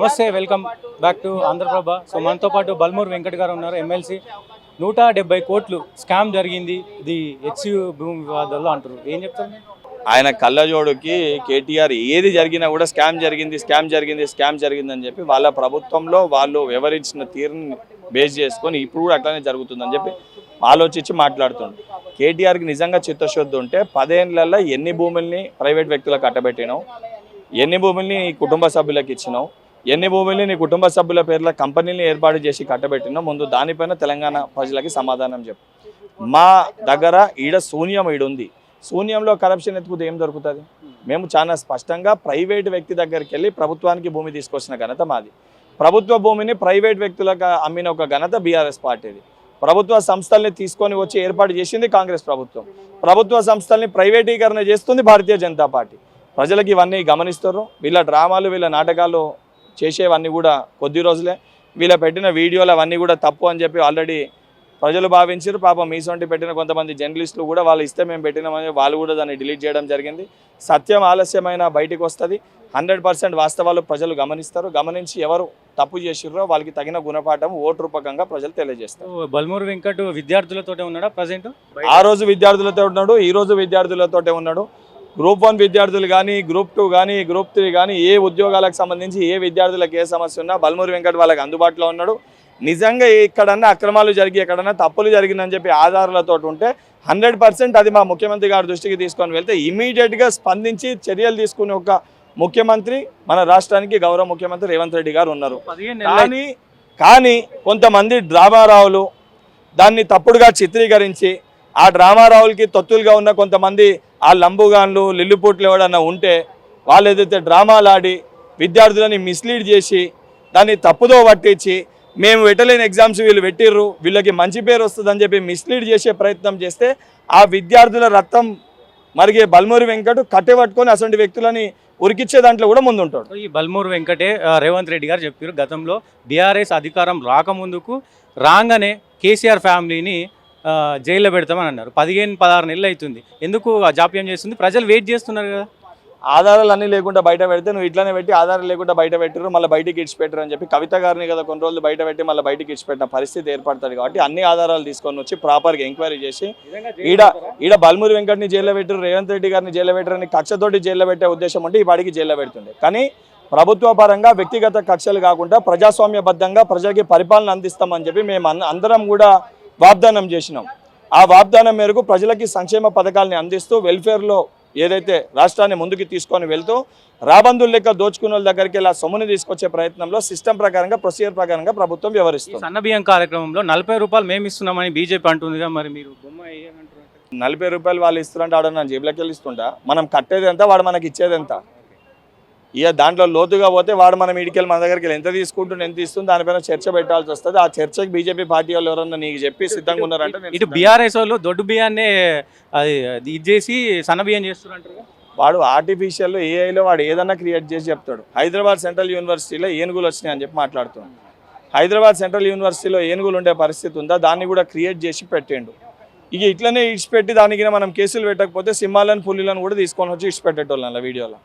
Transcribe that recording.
నమస్తే, welcome back to Andhraprabha. So మనతో పాటు బల్మూరు వెంకట్ గారు ఉన్నారు, ఎమ్మెల్సీ. 170 కోట్లు స్కామ్ జరిగింది, ఇది హెచ్యు భూమి వివాదాల్లో అంటారు. ఏం చెప్తారు? ఆయన కళ్ళజోడుకి కేటీఆర్ ఏది జరిగినా కూడా స్కామ్ జరిగింది అని చెప్పి వాళ్ళ ప్రభుత్వంలో వాళ్ళు వివరించిన తీరుని బేస్ చేసుకొని ఇప్పుడు కూడా అట్లానే జరుగుతుందని చెప్పి ఆలోచించి మాట్లాడుతుంది. కేటీఆర్కి నిజంగా చిత్తశుద్ధి ఉంటే 10 ఏళ్లలో ఎన్ని భూముల్ని ప్రైవేట్ వ్యక్తులకు కట్టబెట్టినావు, ఎన్ని భూముల్ని కుటుంబ సభ్యులకు ఇచ్చినావు, ఎన్ని భూముల్ని నీ కుటుంబ సభ్యుల పేర్ల కంపెనీని ఏర్పాటు చేసి కట్టబెట్టినావు, ముందు దానిపైన తెలంగాణ ప్రజలకి సమాధానం చెప్పు. మా దగ్గర శూన్యం ఉంది. శూన్యంలో కరప్షన్ ఎత్తుకుతే ఏం దొరుకుతుంది? మేము చాలా స్పష్టంగా ప్రైవేట్ వ్యక్తి దగ్గరికి వెళ్ళి ప్రభుత్వానికి భూమి తీసుకొచ్చిన ఘనత మాది. ప్రభుత్వ భూమిని ప్రైవేట్ వ్యక్తులకు అమ్మిన ఒక ఘనత బీఆర్ఎస్ పార్టీది. ప్రభుత్వ సంస్థల్ని తీసుకొని వచ్చి ఏర్పాటు చేసింది కాంగ్రెస్ ప్రభుత్వం. ప్రభుత్వ సంస్థల్ని ప్రైవేటీకరణ చేస్తుంది భారతీయ జనతా పార్టీ. ప్రజలకు ఇవన్నీ గమనిస్తారు. వీళ్ళ డ్రామాలు, వీళ్ళ నాటకాలు చేసేవన్నీ కూడా కొద్ది రోజులే. వీళ్ళ పెట్టిన వీడియోలు అవన్నీ కూడా తప్పు అని చెప్పి ఆల్రెడీ ప్రజలు భావించారు. పాపం మీసొంటి పెట్టిన కొంతమంది జర్నలిస్టులు కూడా వాళ్ళు ఇస్తే మేము పెట్టినామని వాళ్ళు కూడా దాన్ని డిలీట్ చేయడం జరిగింది. సత్యం ఆలస్యమైన బయటకు వస్తుంది. 100% వాస్తవాలు ప్రజలు గమనిస్తారు. గమనించి ఎవరు తప్పు చేసిర్రో వాళ్ళకి తగిన గుణపాఠం ఓటు రూపకంగా ప్రజలు తెలియజేస్తారు. బల్మూరు వెంకట్ విద్యార్థులతోటే ఉన్నాడా ప్రజెంట్? ఆ రోజు విద్యార్థులతో ఉన్నాడు, ఈ రోజు విద్యార్థులతోటే ఉన్నాడు. గ్రూప్ 1 విద్యార్థులు కానీ, గ్రూప్ 2 కానీ, గ్రూప్ 3 కానీ, ఏ ఉద్యోగాలకు సంబంధించి ఏ విద్యార్థులకు ఏ సమస్య ఉన్నా బల్మూరు వెంకట్ వాళ్ళకి అందుబాటులో ఉన్నాడు. నిజంగా ఎక్కడన్నా అక్రమాలు జరిగి ఎక్కడన్నా తప్పులు జరిగిందని చెప్పి ఆధారాలతో ఉంటే 100% అది మా ముఖ్యమంత్రి గారి దృష్టికి తీసుకొని వెళ్తే ఇమీడియట్గా స్పందించి చర్యలు తీసుకునే ఒక ముఖ్యమంత్రి మన రాష్ట్రానికి గౌరవ ముఖ్యమంత్రి రేవంత్ రెడ్డి గారు ఉన్నారు. కానీ కొంతమంది డ్రామారావులు దాన్ని తప్పుడుగా చిత్రీకరించి ఆ డ్రామారావులకి తొత్తులుగా ఉన్న కొంతమంది ఆ లంబుగాన్లు లిల్లిపుట్లు ఎవడన్నా ఉంటే వాళ్ళు ఏదైతే డ్రామాలు ఆడి విద్యార్థులని మిస్లీడ్ చేసి దాన్ని తప్పుదో పట్టించి మేము పెట్టలేని ఎగ్జామ్స్ వీళ్ళు పెట్టిర్రు, వీళ్ళకి మంచి పేరు వస్తుందని చెప్పి మిస్లీడ్ చేసే ప్రయత్నం చేస్తే ఆ విద్యార్థుల రక్తం మరిగే బల్మూరు వెంకట్ కట్టెపట్టుకొని అసలు వ్యక్తులని ఉరికిచ్చే దాంట్లో కూడా ముందుంటాడు. ఈ బల్మూరు వెంకటే రేవంత్ రెడ్డి గారు చెప్పారు, గతంలో బీఆర్ఎస్ అధికారం రాకముందుకు రాగానే కేసీఆర్ ఫ్యామిలీని జైల్లో పెడతామని అన్నారు. 15-16 నెలలు అవుతుంది. ఎందుకు జాప్యం చేస్తుంది? ప్రజలు వెయిట్ చేస్తున్నారు కదా. ఆధారాలు అన్నీ లేకుండా బయట పెడితే నువ్వు ఇట్లానే పెట్టి ఆధారాలు లేకుండా బయట పెట్టరు, మళ్ళీ బయటికి ఇచ్చిపెట్టరు అని చెప్పి కవిత గారిని కదా కొన్ని రోజులు బయట పెట్టి మళ్ళీ బయటికి ఇచ్చిపెట్టిన పరిస్థితి ఏర్పడుతుంది. కాబట్టి అన్ని ఆధారాలు తీసుకొని వచ్చి ప్రాపర్గా ఎంక్వైరీ చేసి ఈడ బల్మూరు వెంకట్ని జైల్లో పెట్టరు, రేవంత్ రెడ్డి గారిని జైల్లో పెట్టరని కక్షతోటి జైల్లో పెట్టే ఉద్దేశం ఉంటే ఈ వాడికి జైల్లో పెడుతుండే. కానీ ప్రభుత్వ పరంగా వ్యక్తిగత కక్షలు కాకుండా ప్రజాస్వామ్యబద్ధంగా ప్రజలకి పరిపాలన అందిస్తామని చెప్పి మేము అందరం కూడా వాగ్దానం చేసినాం. ఆ వాగ్దానం మేరకు ప్రజలకి సంక్షేమ పథకాలని అందిస్తూ వెల్ఫేర్లో ఏదైతే రాష్ట్రాన్ని ముందుకు తీసుకొని వెళ్తూ రాబందుల లెక్క దోచుకున్న వాళ్ళ దగ్గరికి ఇలా సొమ్ముని తీసుకొచ్చే ప్రయత్నంలో సిస్టమ్ ప్రకారంగా ప్రొసీజర్ ప్రకారంగా ప్రభుత్వం వ్యవహరిస్తుంది. సన్నబియ్యం కార్యక్రమంలో 40 రూపాయలు మేము ఇస్తున్నామని బీజేపీ అంటుందిగా, మరి మీరు 40 రూపాయలు వాళ్ళు ఇస్తారంటే ఆడ నా జేబులోకి వెళ్ళి ఇస్తుంటా, మనం కట్టేది ఎంత, వాడు మనకి ఇచ్చేది ఎంత? ఇక దాంట్లో లోతుగా పోతే వాడు మనం ఇడికెళ్ళి మన దగ్గరికి ఎంత తీసుకుంటుంది, ఎంత ఇస్తుంది, దానిపైన చర్చ పెట్టాల్సి వస్తుంది. ఆ చర్చకి బీజేపీ పార్టీ వాళ్ళు ఎవరన్నా నీకు చెప్పి సిద్ధంగా ఉన్నారంటే ఇటు బీఆర్ఎస్ వాళ్ళు దొడ్డు బియ్యాన్ని అది ఇది చేసి సన్న బియ్యం చేస్తున్నారు. వాడు ఆర్టిఫిషియల్లో ఏఐలో వాడు ఏదన్నా క్రియేట్ చేసి చెప్తాడు. హైదరాబాద్ సెంట్రల్ యూనివర్సిటీలో ఏనుగులు వచ్చినాయి అని చెప్పి మాట్లాడుతున్నాడు. హైదరాబాద్ సెంట్రల్ యూనివర్సిటీలో ఏనుగులు ఉండే పరిస్థితి ఉందా, దాన్ని కూడా క్రియేట్ చేసి పెట్టిండు. ఇక ఇట్లనే ఇచ్చిపెట్టి దానికి మనం కేసులు పెట్టకపోతే సింహాలను పులిలను కూడా తీసుకొని వచ్చి ఇచ్చిపెట్టేటోళ్ళం వీడియోలో.